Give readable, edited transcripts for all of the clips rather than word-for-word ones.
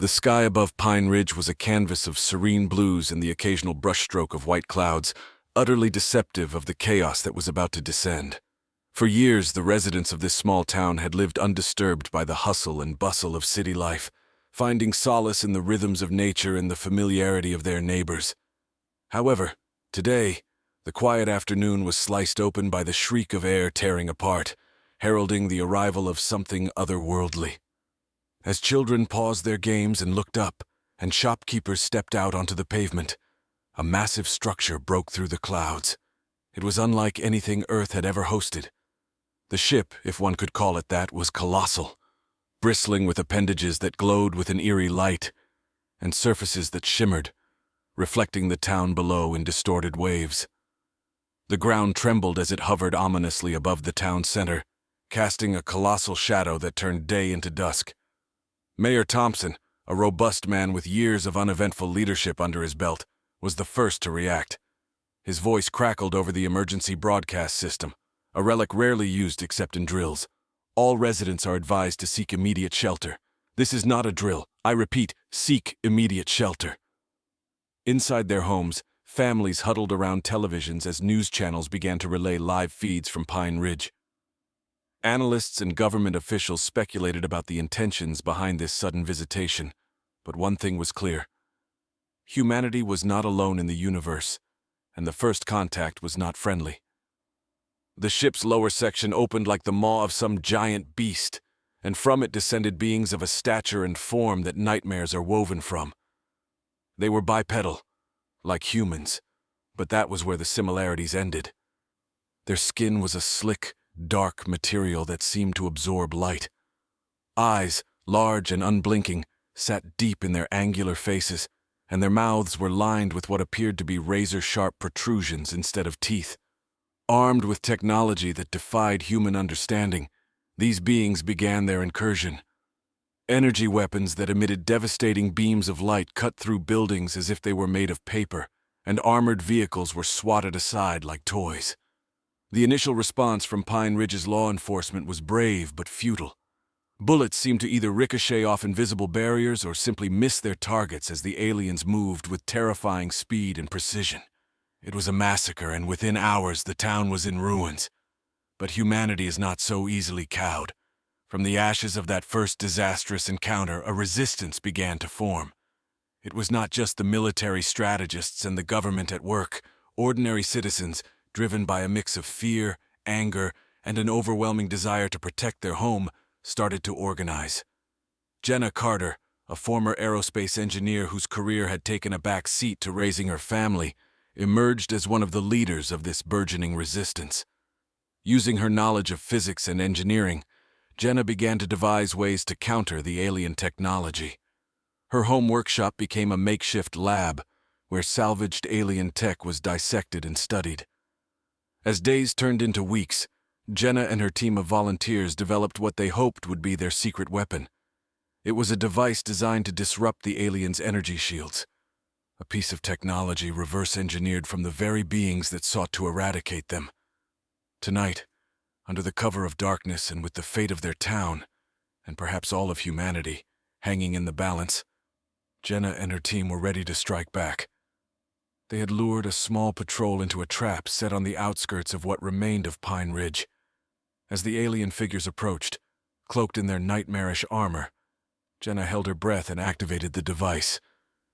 The sky above Pine Ridge was a canvas of serene blues and the occasional brushstroke of white clouds, utterly deceptive of the chaos that was about to descend. For years, the residents of this small town had lived undisturbed by the hustle and bustle of city life, finding solace in the rhythms of nature and the familiarity of their neighbors. However, today, the quiet afternoon was sliced open by the shriek of air tearing apart, heralding the arrival of something otherworldly. As children paused their games and looked up, and shopkeepers stepped out onto the pavement, a massive structure broke through the clouds. It was unlike anything Earth had ever hosted. The ship, if one could call it that, was colossal, bristling with appendages that glowed with an eerie light, and surfaces that shimmered, reflecting the town below in distorted waves. The ground trembled as it hovered ominously above the town center, casting a colossal shadow that turned day into dusk. Mayor Thompson, a robust man with years of uneventful leadership under his belt, was the first to react. His voice crackled over the emergency broadcast system, a relic rarely used except in drills. All residents are advised to seek immediate shelter. This is not a drill. I repeat, seek immediate shelter. Inside their homes, families huddled around televisions as news channels began to relay live feeds from Pine Ridge. Analysts and government officials speculated about the intentions behind this sudden visitation, but one thing was clear. Humanity was not alone in the universe, and the first contact was not friendly. The ship's lower section opened like the maw of some giant beast, and from it descended beings of a stature and form that nightmares are woven from. They were bipedal, like humans, but that was where the similarities ended. Their skin was a slick, dark material that seemed to absorb light. Eyes, large and unblinking, sat deep in their angular faces, and their mouths were lined with what appeared to be razor-sharp protrusions instead of teeth. Armed with technology that defied human understanding, these beings began their incursion. Energy weapons that emitted devastating beams of light cut through buildings as if they were made of paper, and armored vehicles were swatted aside like toys. The initial response from Pine Ridge's law enforcement was brave but futile. Bullets seemed to either ricochet off invisible barriers or simply miss their targets as the aliens moved with terrifying speed and precision. It was a massacre, and within hours the town was in ruins. But humanity is not so easily cowed. From the ashes of that first disastrous encounter, a resistance began to form. It was not just the military strategists and the government at work. Ordinary citizens, driven by a mix of fear, anger, and an overwhelming desire to protect their home, started to organize. Jenna Carter, a former aerospace engineer whose career had taken a back seat to raising her family, emerged as one of the leaders of this burgeoning resistance. Using her knowledge of physics and engineering, Jenna began to devise ways to counter the alien technology. Her home workshop became a makeshift lab, where salvaged alien tech was dissected and studied. As days turned into weeks, Jenna and her team of volunteers developed what they hoped would be their secret weapon. It was a device designed to disrupt the aliens' energy shields, a piece of technology reverse-engineered from the very beings that sought to eradicate them. Tonight, under the cover of darkness and with the fate of their town, and perhaps all of humanity, hanging in the balance, Jenna and her team were ready to strike back. They had lured a small patrol into a trap set on the outskirts of what remained of Pine Ridge. As the alien figures approached, cloaked in their nightmarish armor, Jenna held her breath and activated the device.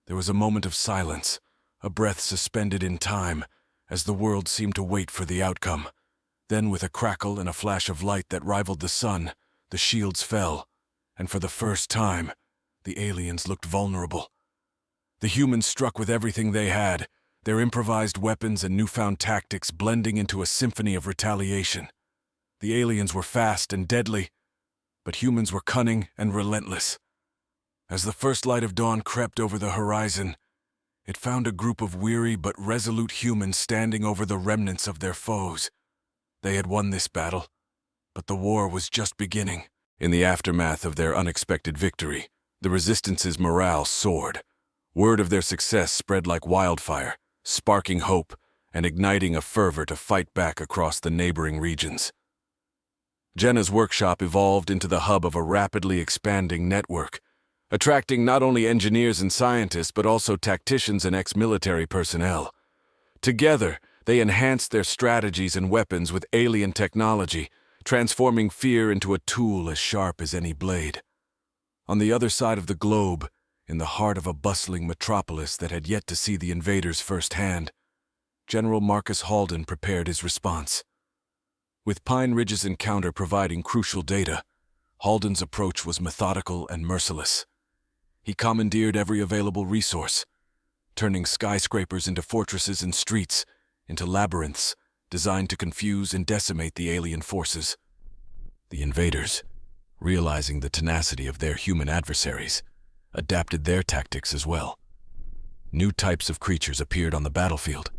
There was a moment of silence, a breath suspended in time, as the world seemed to wait for the outcome. Then, with a crackle and a flash of light that rivaled the sun, the shields fell, and for the first time, the aliens looked vulnerable. The humans struck with everything they had, their improvised weapons and newfound tactics blending into a symphony of retaliation. The aliens were fast and deadly, but humans were cunning and relentless. As the first light of dawn crept over the horizon, it found a group of weary but resolute humans standing over the remnants of their foes. They had won this battle, but the war was just beginning. In the aftermath of their unexpected victory, the Resistance's morale soared. Word of their success spread like wildfire, sparking hope and igniting a fervor to fight back across the neighboring regions. Jenna's workshop evolved into the hub of a rapidly expanding network, attracting not only engineers and scientists but also tacticians and ex-military personnel. Together, they enhanced their strategies and weapons with alien technology, transforming fear into a tool as sharp as any blade. On the other side of the globe, in the heart of a bustling metropolis that had yet to see the invaders firsthand, General Marcus Halden prepared his response. With Pine Ridge's encounter providing crucial data, Halden's approach was methodical and merciless. He commandeered every available resource, turning skyscrapers into fortresses and streets into labyrinths designed to confuse and decimate the alien forces. The invaders, realizing the tenacity of their human adversaries, adapted their tactics as well. New types of creatures appeared on the battlefield,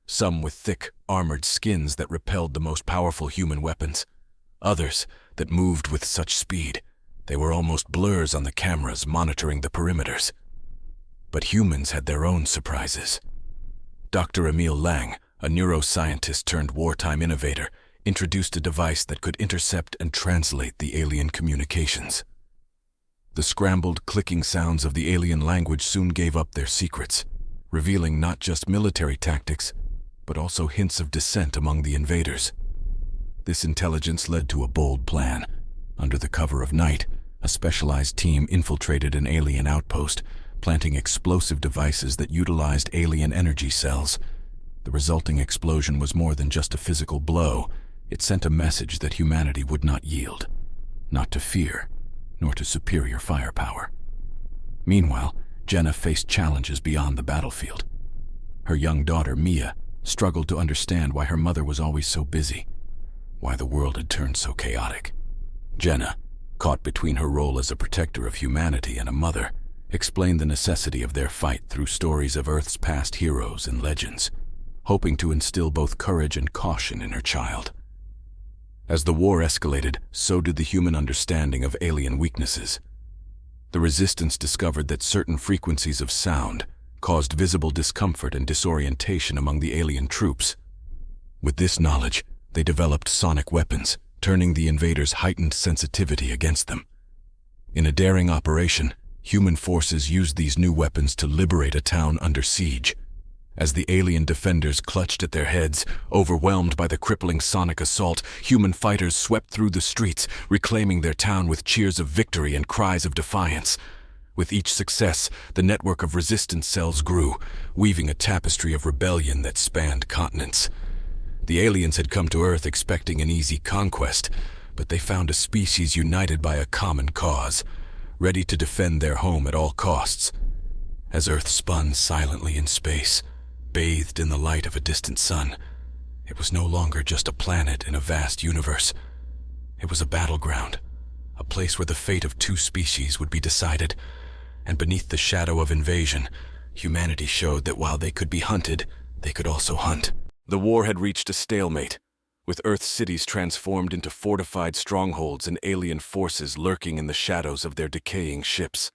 some with thick, armored skins that repelled the most powerful human weapons, others that moved with such speed they were almost blurs on the cameras monitoring the perimeters. But humans had their own surprises. Dr. Emil Lang, a neuroscientist turned wartime innovator, introduced a device that could intercept and translate the alien communications. The scrambled, clicking sounds of the alien language soon gave up their secrets, revealing not just military tactics, but also hints of dissent among the invaders. This intelligence led to a bold plan. Under the cover of night, a specialized team infiltrated an alien outpost, planting explosive devices that utilized alien energy cells. The resulting explosion was more than just a physical blow. It sent a message that humanity would not yield, not to fear, nor to superior firepower. Meanwhile, Jenna faced challenges beyond the battlefield. Her young daughter, Mia, struggled to understand why her mother was always so busy, why the world had turned so chaotic. Jenna, caught between her role as a protector of humanity and a mother, explained the necessity of their fight through stories of Earth's past heroes and legends, hoping to instill both courage and caution in her child. As the war escalated, so did the human understanding of alien weaknesses. The Resistance discovered that certain frequencies of sound caused visible discomfort and disorientation among the alien troops. With this knowledge, they developed sonic weapons, turning the invaders' heightened sensitivity against them. In a daring operation, human forces used these new weapons to liberate a town under siege. As the alien defenders clutched at their heads, overwhelmed by the crippling sonic assault, human fighters swept through the streets, reclaiming their town with cheers of victory and cries of defiance. With each success, the network of resistance cells grew, weaving a tapestry of rebellion that spanned continents. The aliens had come to Earth expecting an easy conquest, but they found a species united by a common cause, ready to defend their home at all costs. As Earth spun silently in space, bathed in the light of a distant sun, it was no longer just a planet in a vast universe. It was a battleground, a place where the fate of two species would be decided. And beneath the shadow of invasion, humanity showed that while they could be hunted, they could also hunt. The war had reached a stalemate, with Earth's cities transformed into fortified strongholds and alien forces lurking in the shadows of their decaying ships.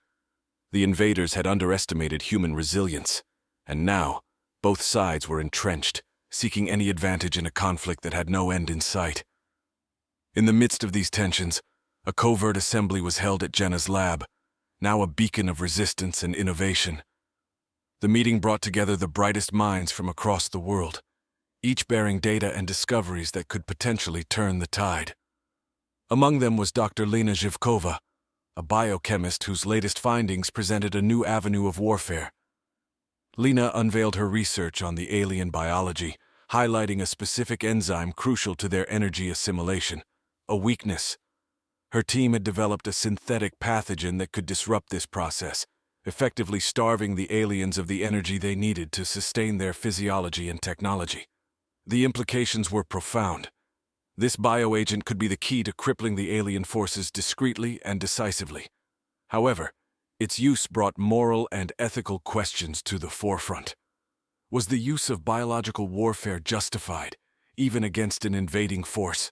The invaders had underestimated human resilience, and now, both sides were entrenched, seeking any advantage in a conflict that had no end in sight. In the midst of these tensions, a covert assembly was held at Jenna's lab, now a beacon of resistance and innovation. The meeting brought together the brightest minds from across the world, each bearing data and discoveries that could potentially turn the tide. Among them was Dr. Lena Zhivkova, a biochemist whose latest findings presented a new avenue of warfare. Lena unveiled her research on the alien biology, highlighting a specific enzyme crucial to their energy assimilation, a weakness. Her team had developed a synthetic pathogen that could disrupt this process, effectively starving the aliens of the energy they needed to sustain their physiology and technology. The implications were profound. This bioagent could be the key to crippling the alien forces discreetly and decisively. However, its use brought moral and ethical questions to the forefront. Was the use of biological warfare justified, even against an invading force?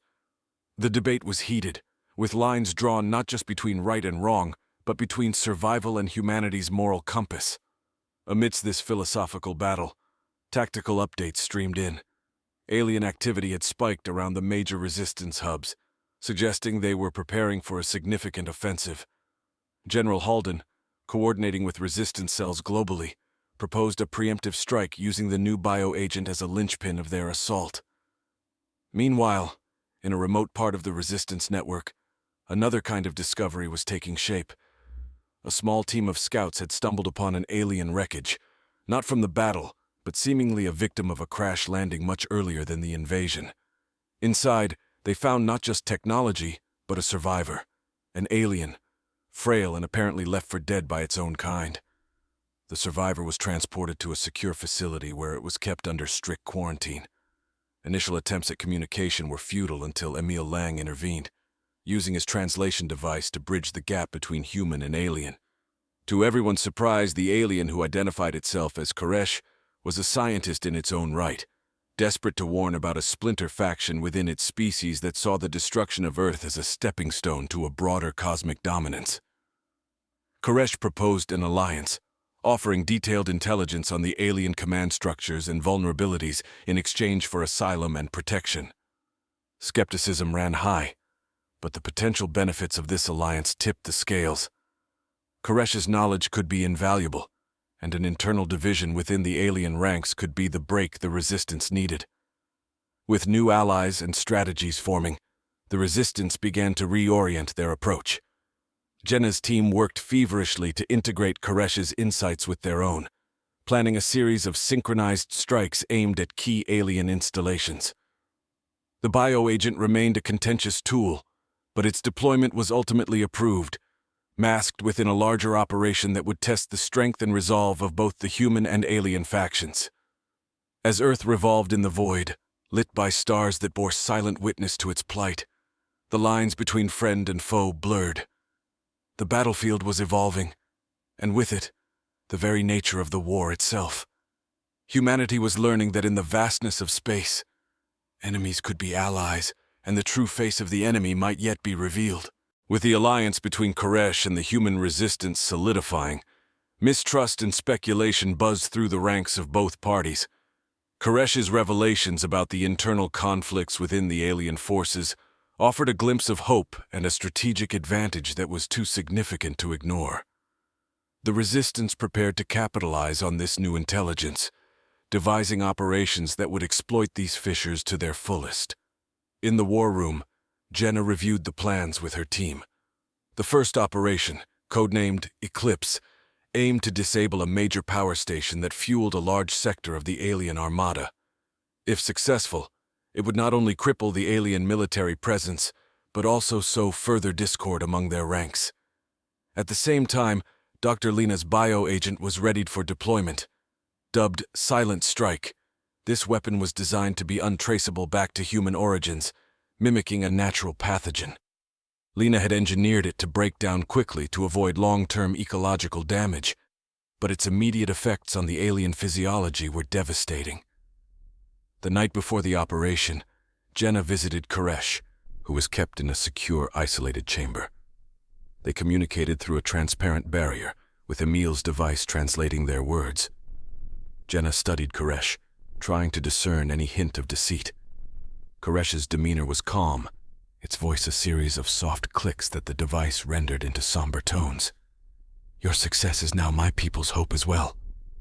The debate was heated, with lines drawn not just between right and wrong, but between survival and humanity's moral compass. Amidst this philosophical battle, tactical updates streamed in. Alien activity had spiked around the major resistance hubs, suggesting they were preparing for a significant offensive. General Halden, coordinating with resistance cells globally, proposed a preemptive strike using the new bioagent as a linchpin of their assault. Meanwhile, in a remote part of the resistance network, another kind of discovery was taking shape. A small team of scouts had stumbled upon an alien wreckage, not from the battle, but seemingly a victim of a crash landing much earlier than the invasion. Inside, they found not just technology, but a survivor, an alien, frail and apparently left for dead by its own kind. The survivor was transported to a secure facility where it was kept under strict quarantine. Initial attempts at communication were futile until Emil Lang intervened, using his translation device to bridge the gap between human and alien. To everyone's surprise, the alien, who identified itself as Koresh, was a scientist in its own right, desperate to warn about a splinter faction within its species that saw the destruction of Earth as a stepping stone to a broader cosmic dominance. Koresh proposed an alliance, offering detailed intelligence on the alien command structures and vulnerabilities in exchange for asylum and protection. Skepticism ran high, but the potential benefits of this alliance tipped the scales. Koresh's knowledge could be invaluable, and an internal division within the alien ranks could be the break the resistance needed. With new allies and strategies forming, the resistance began to reorient their approach. Jenna's team worked feverishly to integrate Koresh's insights with their own, planning a series of synchronized strikes aimed at key alien installations. The bioagent remained a contentious tool, but its deployment was ultimately approved, masked within a larger operation that would test the strength and resolve of both the human and alien factions. As Earth revolved in the void, lit by stars that bore silent witness to its plight, the lines between friend and foe blurred. The battlefield was evolving, and with it, the very nature of the war itself. Humanity was learning that in the vastness of space, enemies could be allies, and the true face of the enemy might yet be revealed. With the alliance between Koresh and the human resistance solidifying, mistrust and speculation buzzed through the ranks of both parties. Koresh's revelations about the internal conflicts within the alien forces offered a glimpse of hope and a strategic advantage that was too significant to ignore. The resistance prepared to capitalize on this new intelligence, devising operations that would exploit these fissures to their fullest. In the war room, Jenna reviewed the plans with her team. The first operation, codenamed Eclipse, aimed to disable a major power station that fueled a large sector of the alien armada. If successful, it would not only cripple the alien military presence, but also sow further discord among their ranks. At the same time, Dr. Lena's bioagent was readied for deployment. Dubbed Silent Strike, this weapon was designed to be untraceable back to human origins, mimicking a natural pathogen. Lena had engineered it to break down quickly to avoid long-term ecological damage, but its immediate effects on the alien physiology were devastating. The night before the operation, Jenna visited Koresh, who was kept in a secure, isolated chamber. They communicated through a transparent barrier, with Emil's device translating their words. Jenna studied Koresh, trying to discern any hint of deceit. Koresh's demeanor was calm, its voice a series of soft clicks that the device rendered into somber tones. "Your success is now my people's hope as well,"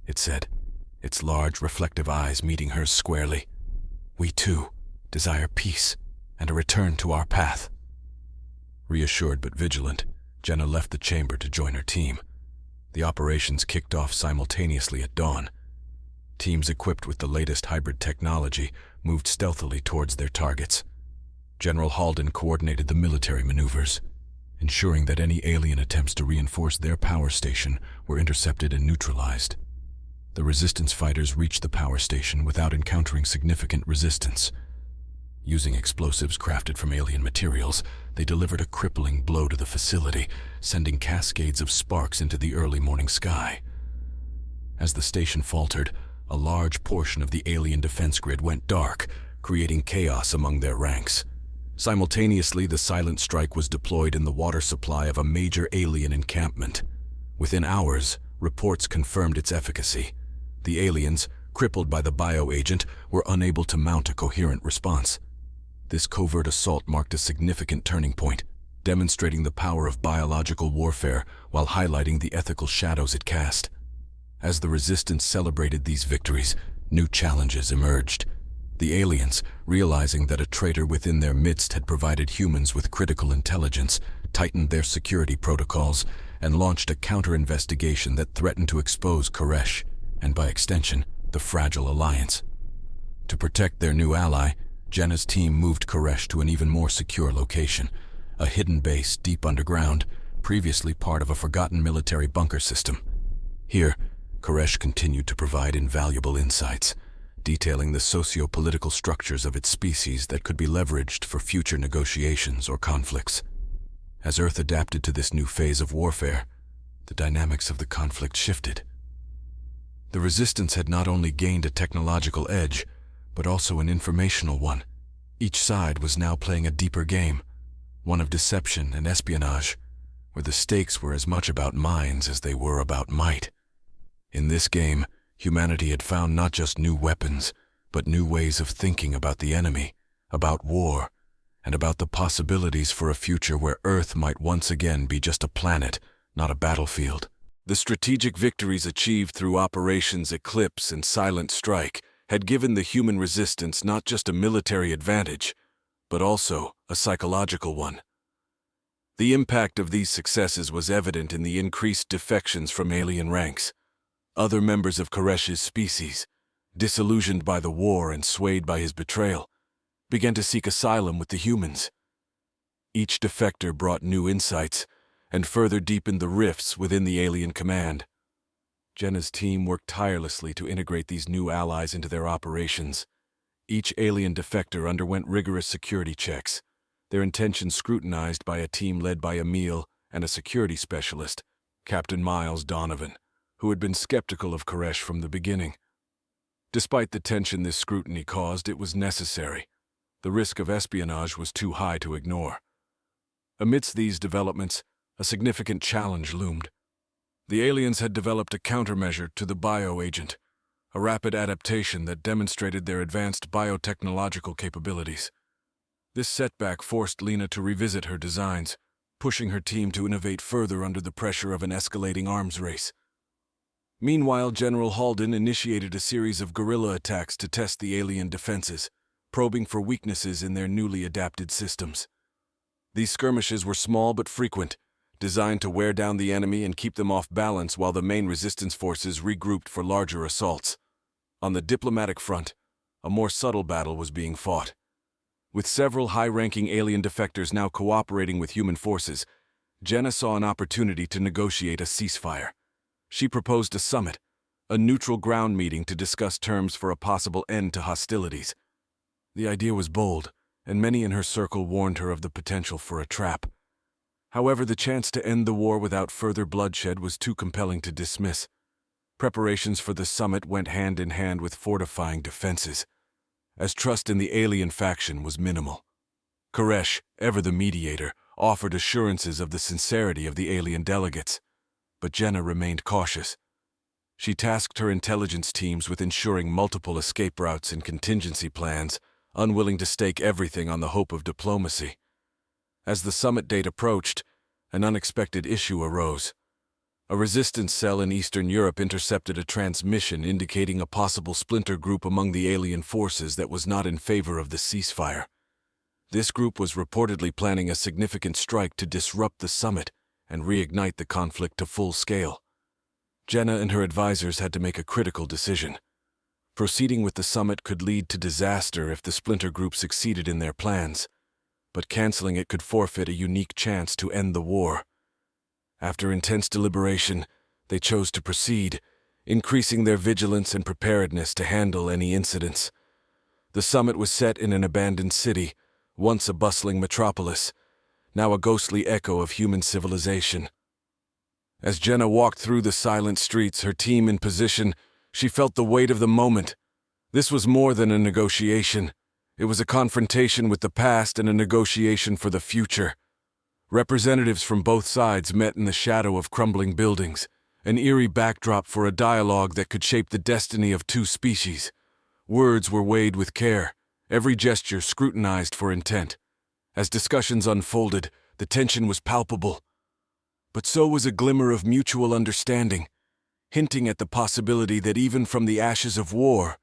it said, its large, reflective eyes meeting hers squarely. "We, too, desire peace and a return to our path." Reassured but vigilant, Jenna left the chamber to join her team. The operations kicked off simultaneously at dawn. Teams equipped with the latest hybrid technology moved stealthily towards their targets. General Halden coordinated the military maneuvers, ensuring that any alien attempts to reinforce their power station were intercepted and neutralized. The resistance fighters reached the power station without encountering significant resistance. Using explosives crafted from alien materials, they delivered a crippling blow to the facility, sending cascades of sparks into the early morning sky. As the station faltered, a large portion of the alien defense grid went dark, creating chaos among their ranks. Simultaneously, the silent strike was deployed in the water supply of a major alien encampment. Within hours, reports confirmed its efficacy. The aliens, crippled by the bioagent, were unable to mount a coherent response. This covert assault marked a significant turning point, demonstrating the power of biological warfare while highlighting the ethical shadows it cast. As the Resistance celebrated these victories, new challenges emerged. The aliens, realizing that a traitor within their midst had provided humans with critical intelligence, tightened their security protocols and launched a counter-investigation that threatened to expose Koresh, and by extension, the fragile alliance. To protect their new ally, Jenna's team moved Koresh to an even more secure location, a hidden base deep underground, previously part of a forgotten military bunker system. Here, Koresh continued to provide invaluable insights, detailing the socio-political structures of its species that could be leveraged for future negotiations or conflicts. As Earth adapted to this new phase of warfare, the dynamics of the conflict shifted. The Resistance had not only gained a technological edge, but also an informational one. Each side was now playing a deeper game, one of deception and espionage, where the stakes were as much about minds as they were about might. In this game, humanity had found not just new weapons, but new ways of thinking about the enemy, about war, and about the possibilities for a future where Earth might once again be just a planet, not a battlefield. The strategic victories achieved through Operations Eclipse and Silent Strike had given the human Resistance not just a military advantage, but also a psychological one. The impact of these successes was evident in the increased defections from alien ranks. Other members of Koresh's species, disillusioned by the war and swayed by his betrayal, began to seek asylum with the humans. Each defector brought new insights and further deepened the rifts within the alien command. Jenna's team worked tirelessly to integrate these new allies into their operations. Each alien defector underwent rigorous security checks, their intentions scrutinized by a team led by Emil and a security specialist, Captain Miles Donovan, who had been skeptical of Koresh from the beginning. Despite the tension this scrutiny caused, it was necessary. The risk of espionage was too high to ignore. Amidst these developments, a significant challenge loomed. The aliens had developed a countermeasure to the bioagent, a rapid adaptation that demonstrated their advanced biotechnological capabilities. This setback forced Lena to revisit her designs, pushing her team to innovate further under the pressure of an escalating arms race. Meanwhile, General Halden initiated a series of guerrilla attacks to test the alien defenses, probing for weaknesses in their newly adapted systems. These skirmishes were small but frequent, designed to wear down the enemy and keep them off balance while the main Resistance forces regrouped for larger assaults. On the diplomatic front, a more subtle battle was being fought. With several high-ranking alien defectors now cooperating with human forces, Jenna saw an opportunity to negotiate a ceasefire. She proposed a summit, a neutral ground meeting to discuss terms for a possible end to hostilities. The idea was bold, and many in her circle warned her of the potential for a trap. However, the chance to end the war without further bloodshed was too compelling to dismiss. Preparations for the summit went hand in hand with fortifying defenses, as trust in the alien faction was minimal. Koresh, ever the mediator, offered assurances of the sincerity of the alien delegates, but Jenna remained cautious. She tasked her intelligence teams with ensuring multiple escape routes and contingency plans, unwilling to stake everything on the hope of diplomacy. As the summit date approached, an unexpected issue arose. A resistance cell in Eastern Europe intercepted a transmission indicating a possible splinter group among the alien forces that was not in favor of the ceasefire. This group was reportedly planning a significant strike to disrupt the summit and reignite the conflict to full scale. Jenna and her advisors had to make a critical decision. Proceeding with the summit could lead to disaster if the splinter group succeeded in their plans, but canceling it could forfeit a unique chance to end the war. After intense deliberation, they chose to proceed, increasing their vigilance and preparedness to handle any incidents. The summit was set in an abandoned city, once a bustling metropolis, now a ghostly echo of human civilization. As Jenna walked through the silent streets, her team in position, she felt the weight of the moment. This was more than a negotiation. It was a confrontation with the past and a negotiation for the future. Representatives from both sides met in the shadow of crumbling buildings, an eerie backdrop for a dialogue that could shape the destiny of two species. Words were weighed with care, every gesture scrutinized for intent. As discussions unfolded, The tension was palpable. But so was a glimmer of mutual understanding, hinting at the possibility that even from the ashes of war,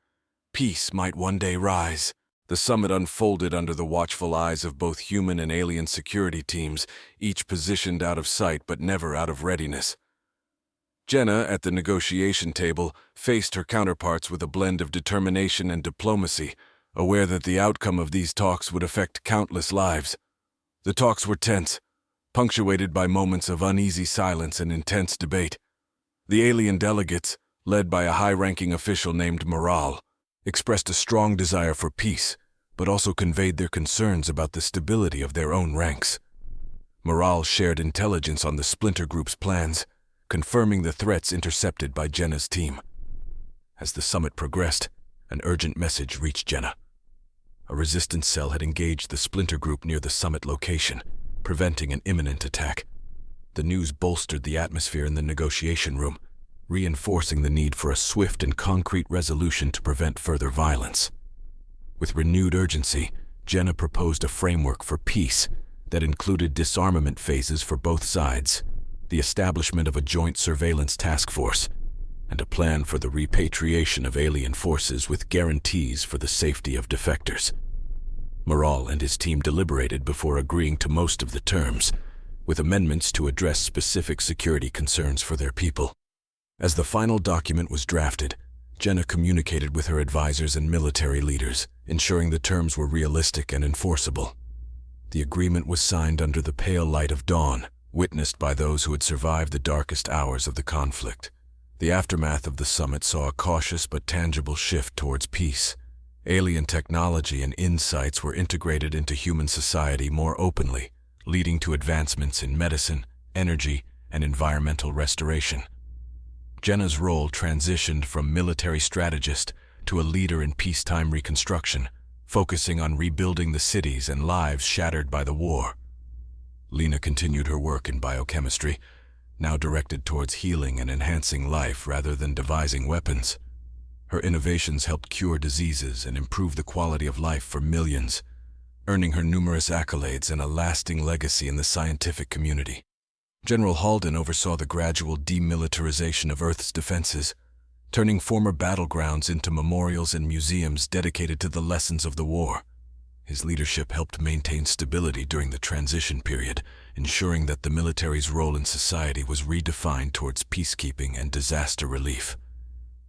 peace might one day rise. The summit unfolded under the watchful eyes of both human and alien security teams, each positioned out of sight but never out of readiness. Jenna, at the negotiation table, faced her counterparts with a blend of determination and diplomacy, aware that the outcome of these talks would affect countless lives. The talks were tense, punctuated by moments of uneasy silence and intense debate. The alien delegates, led by a high-ranking official named Moral, expressed a strong desire for peace, but also conveyed their concerns about the stability of their own ranks. Moral shared intelligence on the splinter group's plans, confirming the threats intercepted by Jenna's team. As the summit progressed, an urgent message reached Jenna. A resistance cell had engaged the splinter group near the summit location, preventing an imminent attack. The news bolstered the atmosphere in the negotiation room, reinforcing the need for a swift and concrete resolution to prevent further violence. With renewed urgency, Jenna proposed a framework for peace that included disarmament phases for both sides, the establishment of a joint surveillance task force, and a plan for the repatriation of alien forces with guarantees for the safety of defectors. Moral and his team deliberated before agreeing to most of the terms, with amendments to address specific security concerns for their people. As the final document was drafted, Jenna communicated with her advisors and military leaders, ensuring the terms were realistic and enforceable. The agreement was signed under the pale light of dawn, witnessed by those who had survived the darkest hours of the conflict. The aftermath of the summit saw a cautious but tangible shift towards peace. Alien technology and insights were integrated into human society more openly, leading to advancements in medicine, energy, and environmental restoration. Jenna's role transitioned from military strategist to a leader in peacetime reconstruction, focusing on rebuilding the cities and lives shattered by the war. Lena continued her work in biochemistry, now directed towards healing and enhancing life rather than devising weapons. Her innovations helped cure diseases and improve the quality of life for millions, earning her numerous accolades and a lasting legacy in the scientific community. General Halden oversaw the gradual demilitarization of Earth's defenses, turning former battlegrounds into memorials and museums dedicated to the lessons of the war. His leadership helped maintain stability during the transition period, ensuring that the military's role in society was redefined towards peacekeeping and disaster relief.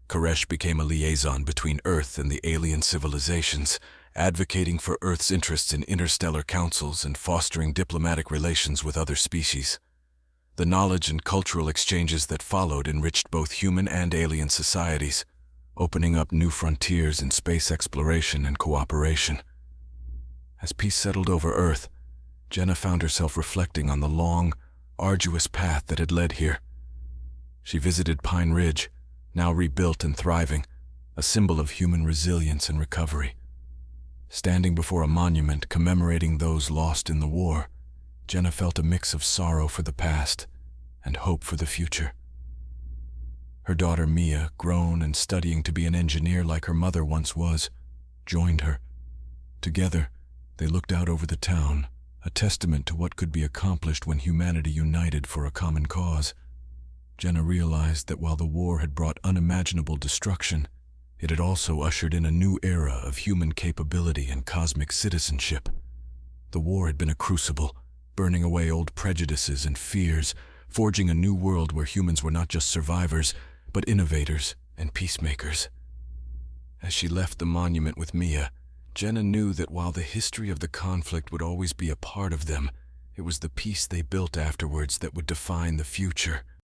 Koresh became a liaison between Earth and the alien civilizations, advocating for Earth's interests in interstellar councils and fostering diplomatic relations with other species. The knowledge and cultural exchanges that followed enriched both human and alien societies, opening up new frontiers in space exploration and cooperation. As peace settled over Earth, Jenna found herself reflecting on the long, arduous path that had led here. She visited Pine Ridge, now rebuilt and thriving, a symbol of human resilience and recovery. Standing before a monument commemorating those lost in the war, Jenna felt a mix of sorrow for the past and hope for the future. Her daughter Mia, grown and studying to be an engineer like her mother once was, joined her. Together, they looked out over the town, a testament to what could be accomplished when humanity united for a common cause. Jenna realized that while the war had brought unimaginable destruction, it had also ushered in a new era of human capability and cosmic citizenship. The war had been a crucible, burning away old prejudices and fears, forging a new world where humans were not just survivors, but innovators and peacemakers. As she left the monument with Mia, Jenna knew that while the history of the conflict would always be a part of them, it was the peace they built afterwards that would define the future.